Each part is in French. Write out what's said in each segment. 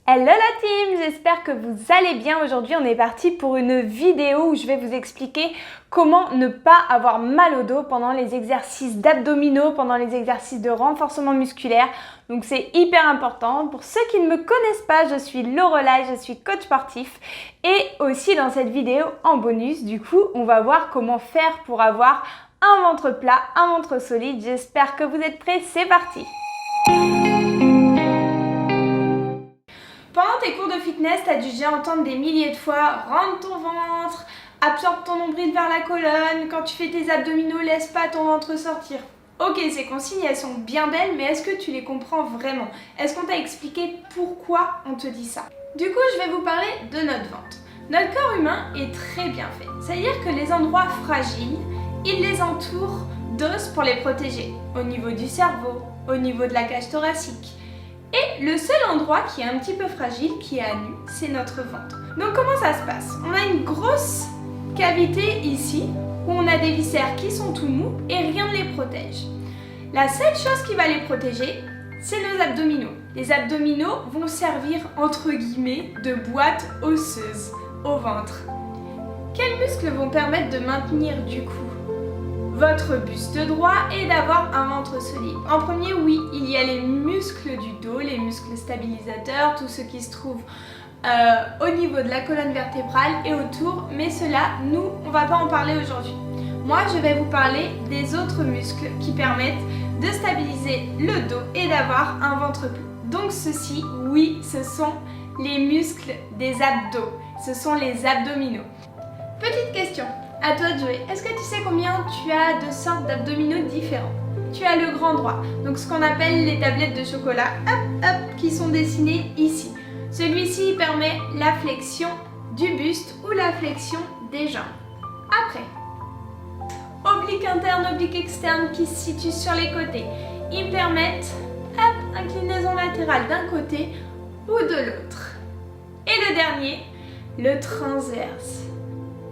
Hello la team, j'espère que vous allez bien. Aujourd'hui on est parti pour une vidéo où je vais vous expliquer comment ne pas avoir mal au dos pendant les exercices d'abdominaux, pendant les exercices de renforcement musculaire. Donc c'est hyper important. Pour ceux qui ne me connaissent pas, je suis Lorelai, je suis coach sportif. Et aussi dans cette vidéo en bonus, du coup, on va voir comment faire pour avoir un ventre plat, un ventre solide. J'espère que vous êtes prêts, c'est parti! Pendant tes cours de fitness, tu as dû déjà entendre des milliers de fois « rentre ton ventre »,« absorbe ton nombril vers la colonne »,« quand tu fais tes abdominaux, laisse pas ton ventre sortir ». Ok, ces consignes, elles sont bien belles, mais est-ce que tu les comprends vraiment? Est-ce qu'on t'a expliqué pourquoi on te dit ça? Du coup, je vais vous parler de notre ventre. Notre corps humain est très bien fait. C'est-à-dire que les endroits fragiles, il les entoure d'os pour les protéger. Au niveau du cerveau, au niveau de la cage thoracique. Et le seul endroit qui est un petit peu fragile, qui est à nu, c'est notre ventre. Donc comment ça se passe? On a une grosse cavité ici, où on a des viscères qui sont tout mous et rien ne les protège. La seule chose qui va les protéger, c'est nos abdominaux. Les abdominaux vont servir entre guillemets de boîte osseuse au ventre. Quels muscles vont permettre de maintenir du coup votre buste droit et d'avoir un ventre solide? En premier, oui, il y a les muscles du dos, les muscles stabilisateurs, tous ceux qui se trouvent au niveau de la colonne vertébrale et autour, mais cela, nous, on va pas en parler aujourd'hui. Moi, je vais vous parler des autres muscles qui permettent de stabiliser le dos et d'avoir un ventre plat. Donc ceci, oui, ce sont les muscles des abdos, ce sont les abdominaux. Petite question. À toi de jouer. Est-ce que tu sais combien tu as de sortes d'abdominaux différents? Tu as le grand droit, donc ce qu'on appelle les tablettes de chocolat, hop, hop, qui sont dessinées ici. Celui-ci permet la flexion du buste ou la flexion des jambes. Après, oblique interne, oblique externe qui se situent sur les côtés. Ils permettent, hop, inclinaison latérale d'un côté ou de l'autre. Et le dernier, le transverse.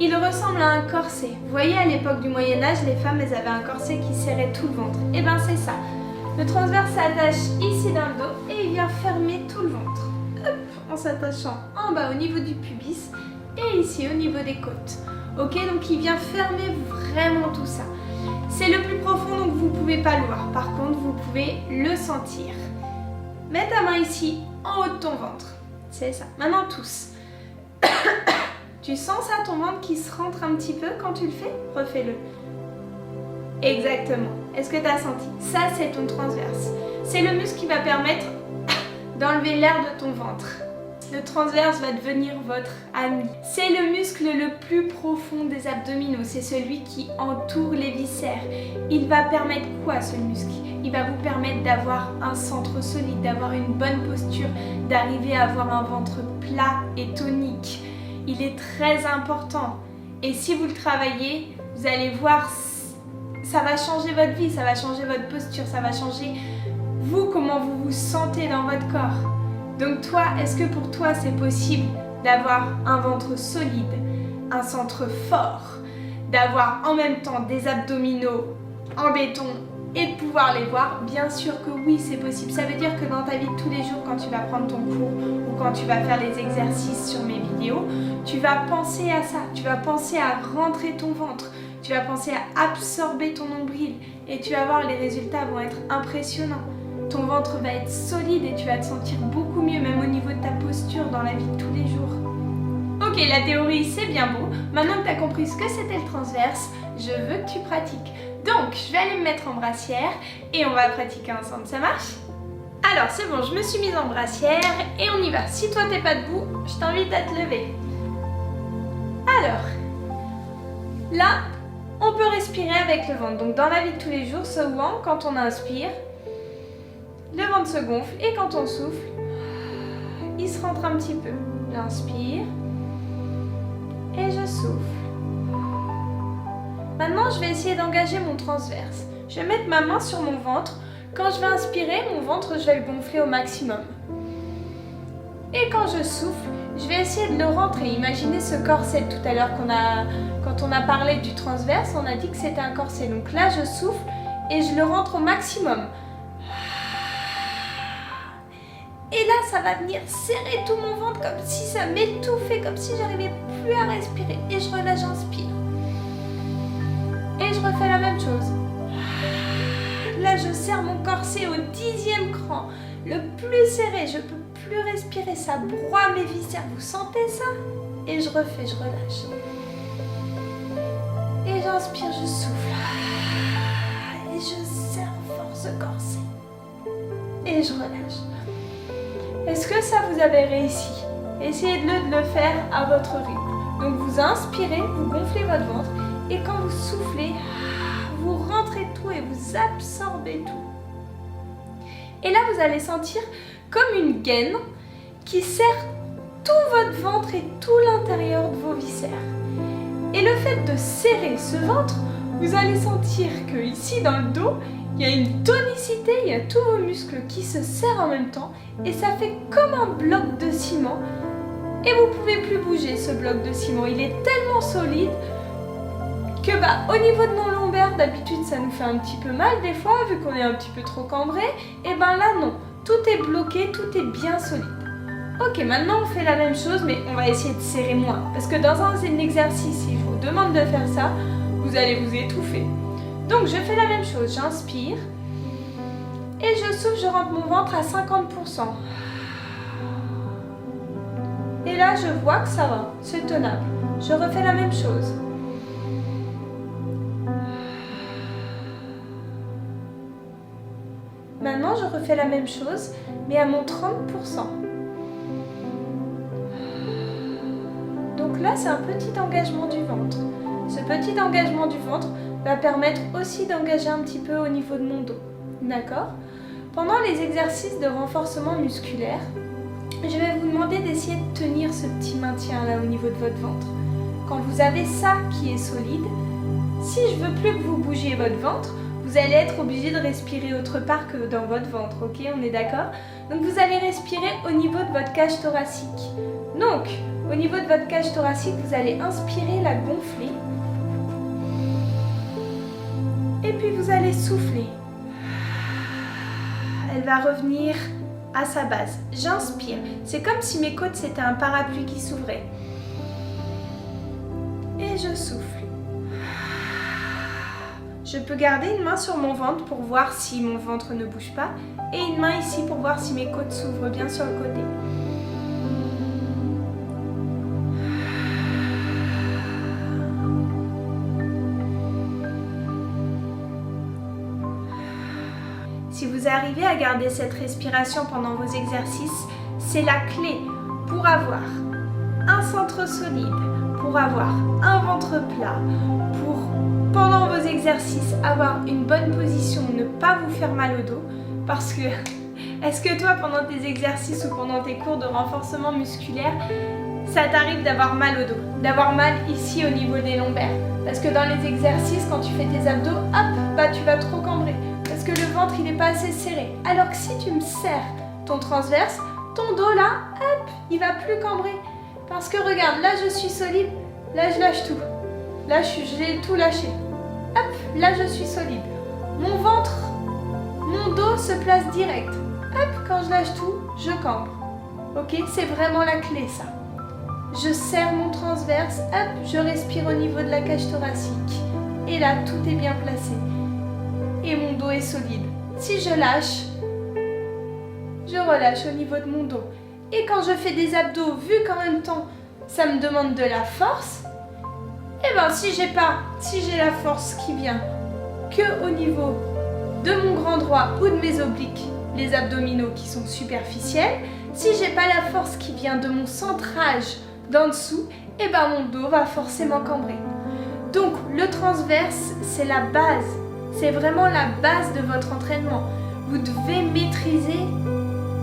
Il ressemble à un corset. Vous voyez, à l'époque du Moyen-Âge, les femmes, elles avaient un corset qui serrait tout le ventre. Et ben c'est ça. Le transverse s'attache ici dans le dos et il vient fermer tout le ventre. Hop, en s'attachant en bas au niveau du pubis et ici au niveau des côtes. Ok, donc il vient fermer vraiment tout ça. C'est le plus profond, donc vous ne pouvez pas le voir. Par contre, vous pouvez le sentir. Mets ta main ici, en haut de ton ventre. C'est ça. Maintenant, tous. Tu sens ça, ton ventre qui se rentre un petit peu quand tu le fais? Refais-le. Exactement. Est-ce que tu as senti? Ça, c'est ton transverse. C'est le muscle qui va permettre d'enlever l'air de ton ventre. Le transverse va devenir votre ami. C'est le muscle le plus profond des abdominaux. C'est celui qui entoure les viscères. Il va permettre quoi, ce muscle? Il va vous permettre d'avoir un centre solide, d'avoir une bonne posture, d'arriver à avoir un ventre plat et tonique. Il est très important et si vous le travaillez, vous allez voir, ça va changer votre vie, ça va changer votre posture, ça va changer vous, comment vous vous sentez dans votre corps. Donc toi, est-ce que pour toi c'est possible d'avoir un ventre solide, un centre fort, d'avoir en même temps des abdominaux en béton et de pouvoir les voir? Bien sûr que oui, c'est possible. Ça veut dire que dans ta vie de tous les jours, quand tu vas prendre ton cours ou quand tu vas faire les exercices sur mes vidéos, tu vas penser à ça. Tu vas penser à rentrer ton ventre. Tu vas penser à absorber ton nombril. Et tu vas voir, les résultats vont être impressionnants. Ton ventre va être solide et tu vas te sentir beaucoup mieux, même au niveau de ta posture dans la vie de tous les jours. Ok, la théorie, c'est bien beau. Maintenant que tu as compris ce que c'était le transverse, je veux que tu pratiques. Donc, je vais aller me mettre en brassière et on va pratiquer ensemble, ça marche? Alors, c'est bon, je me suis mise en brassière et on y va. Si toi, t'es pas debout, je t'invite à te lever. Alors, là, on peut respirer avec le ventre. Donc, dans la vie de tous les jours, souvent, quand on inspire, le ventre se gonfle et quand on souffle, il se rentre un petit peu. J'inspire et je souffle. Maintenant, je vais essayer d'engager mon transverse. Je vais mettre ma main sur mon ventre. Quand je vais inspirer, mon ventre, je vais le gonfler au maximum. Et quand je souffle, je vais essayer de le rentrer. Imaginez ce corset tout à l'heure quand on a parlé du transverse, on a dit que c'était un corset. Donc là, je souffle et je le rentre au maximum. Et là, ça va venir serrer tout mon ventre comme si ça m'étouffait, comme si j'arrivais plus à respirer. Et je relâche, j'inspire. Et je refais la même chose. Là, je serre mon corset au 10e cran, le plus serré. Je peux plus respirer, ça broie mes viscères. Vous sentez ça? Et je refais, je relâche. Et j'inspire, je souffle. Et je serre fort ce corset. Et je relâche. Est-ce que ça vous avez réussi? Essayez de le faire à votre rythme. Donc vous inspirez, vous gonflez votre ventre et quand vous soufflez, vous rentrez tout et vous absorbez tout. Et là vous allez sentir comme une gaine qui serre tout votre ventre et tout l'intérieur de vos viscères. Et le fait de serrer ce ventre, vous allez sentir que ici dans le dos, il y a une tonicité, il y a tous vos muscles qui se serrent en même temps et ça fait comme un bloc de ciment et vous ne pouvez plus bouger ce bloc de ciment. Il est tellement solide que au niveau de nos lombaires, d'habitude ça nous fait un petit peu mal des fois vu qu'on est un petit peu trop cambré. Et là non, tout est bloqué, tout est bien solide. Ok, maintenant on fait la même chose mais on va essayer de serrer moins parce que dans un exercice, si je vous demande de faire ça, vous allez vous étouffer. Donc je fais la même chose, j'inspire et je souffle, je rentre mon ventre à 50%. Et là je vois que ça va, c'est tenable. Je refais la même chose. Maintenant je refais la même chose mais à mon 30%. Donc là c'est un petit engagement du ventre. Ce petit engagement du ventre va permettre aussi d'engager un petit peu au niveau de mon dos. D'accord? Pendant les exercices de renforcement musculaire, je vais vous demander d'essayer de tenir ce petit maintien là au niveau de votre ventre. Quand vous avez ça qui est solide, si je veux plus que vous bougiez votre ventre, vous allez être obligé de respirer autre part que dans votre ventre, ok? On est d'accord? Donc vous allez respirer au niveau de votre cage thoracique. Donc, au niveau de votre cage thoracique, vous allez inspirer, la gonfler. Et puis vous allez souffler. Elle va revenir à sa base. J'inspire. C'est comme si mes côtes c'était un parapluie qui s'ouvrait. Et je souffle. Je peux garder une main sur mon ventre pour voir si mon ventre ne bouge pas et une main ici pour voir si mes côtes s'ouvrent bien sur le côté. Si vous arrivez à garder cette respiration pendant vos exercices, c'est la clé pour avoir un centre solide, pour avoir un ventre plat, pour, pendant vos exercices, avoir une bonne position, ne pas vous faire mal au dos. Parce que, est-ce que toi, pendant tes exercices ou pendant tes cours de renforcement musculaire, ça t'arrive d'avoir mal au dos, d'avoir mal ici au niveau des lombaires? Parce que dans les exercices, quand tu fais tes abdos, hop, tu vas trop cambrer. Parce que le ventre, il n'est pas assez serré. Alors que si tu me serres ton transverse, ton dos là, hop, il va plus cambrer. Parce que regarde, là je suis solide, là je lâche tout. Là j'ai tout lâché. Hop, là je suis solide. Mon ventre, mon dos se place direct. Hop, quand je lâche tout, je cambre. Ok, c'est vraiment la clé ça. Je serre mon transverse, hop, je respire au niveau de la cage thoracique. Et là, tout est bien placé. Et mon dos est solide. Si je lâche, je relâche au niveau de mon dos. Et quand je fais des abdos, vu qu'en même temps, ça me demande de la force, et si j'ai la force qui vient que au niveau de mon grand droit ou de mes obliques, les abdominaux qui sont superficiels, si j'ai pas la force qui vient de mon centrage d'en dessous, mon dos va forcément cambrer. Donc le transverse, c'est la base. C'est vraiment la base de votre entraînement. Vous devez maîtriser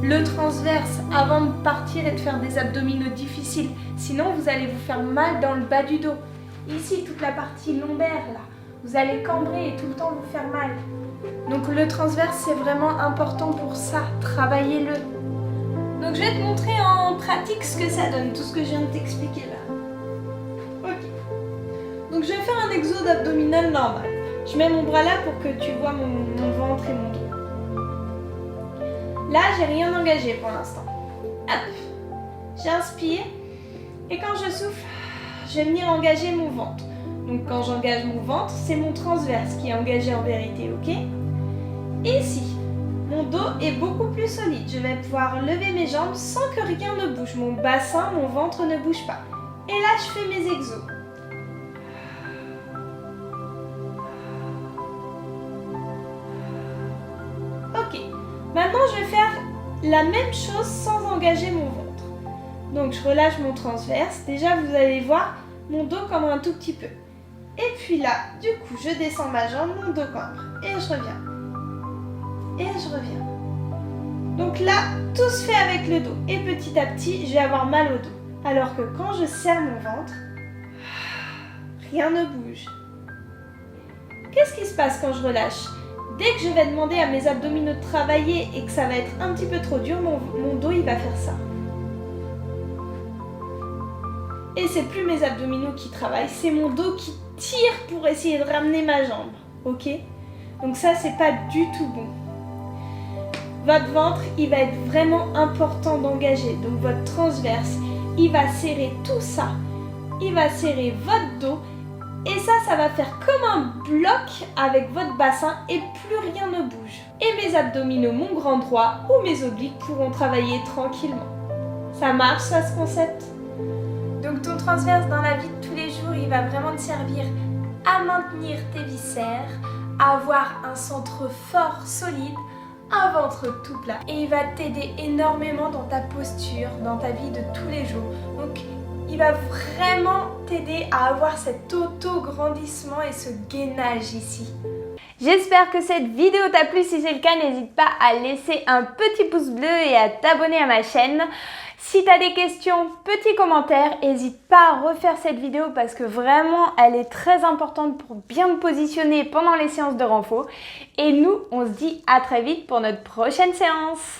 le transverse avant de partir et de faire des abdominaux difficiles. Sinon, vous allez vous faire mal dans le bas du dos. Ici, toute la partie lombaire, là, vous allez cambrer et tout le temps vous faire mal. Donc le transverse, c'est vraiment important pour ça. Travaillez-le. Donc je vais te montrer en pratique ce que ça donne, tout ce que je viens de t'expliquer là. Ok. Donc je vais faire un exo d'abdominal normal. Je mets mon bras là pour que tu vois mon ventre et mon dos. Là, j'ai rien engagé pour l'instant. Hop. J'inspire. Et quand je souffle, je vais venir engager mon ventre. Donc quand j'engage mon ventre, c'est mon transverse qui est engagé en vérité, ok? Et ici, mon dos est beaucoup plus solide. Je vais pouvoir lever mes jambes sans que rien ne bouge. Mon bassin, mon ventre ne bouge pas. Et là, je fais mes exos. Ok. Maintenant, je vais faire la même chose sans engager mon ventre. Donc, je relâche mon transverse. Déjà, vous allez voir mon dos comme un tout petit peu. Et puis là, du coup, je descends ma jambe, mon dos cambre. Et je reviens. Et je reviens. Donc là, tout se fait avec le dos. Et petit à petit, je vais avoir mal au dos. Alors que quand je serre mon ventre, rien ne bouge. Qu'est-ce qui se passe quand je relâche? Dès que je vais demander à mes abdominaux de travailler et que ça va être un petit peu trop dur, mon dos il va faire ça. Et c'est plus mes abdominaux qui travaillent, c'est mon dos qui tire pour essayer de ramener ma jambe. Ok? Donc ça, c'est pas du tout bon. Votre ventre, il va être vraiment important d'engager. Donc votre transverse, il va serrer tout ça. Il va serrer votre dos. Et ça va faire comme un bloc avec votre bassin et plus rien ne bouge. Et mes abdominaux, mon grand droit ou mes obliques pourront travailler tranquillement. Ça marche ça, ce concept? Donc ton transverse dans la vie de tous les jours, il va vraiment te servir à maintenir tes viscères, à avoir un centre fort, solide, un ventre tout plat. Et il va t'aider énormément dans ta posture, dans ta vie de tous les jours. Donc il va vraiment t'aider à avoir cet auto-grandissement et ce gainage ici. J'espère que cette vidéo t'a plu. Si c'est le cas, n'hésite pas à laisser un petit pouce bleu et à t'abonner à ma chaîne. Si tu as des questions, petits commentaires, n'hésite pas à refaire cette vidéo parce que vraiment, elle est très importante pour bien te positionner pendant les séances de renfo. Et nous, on se dit à très vite pour notre prochaine séance.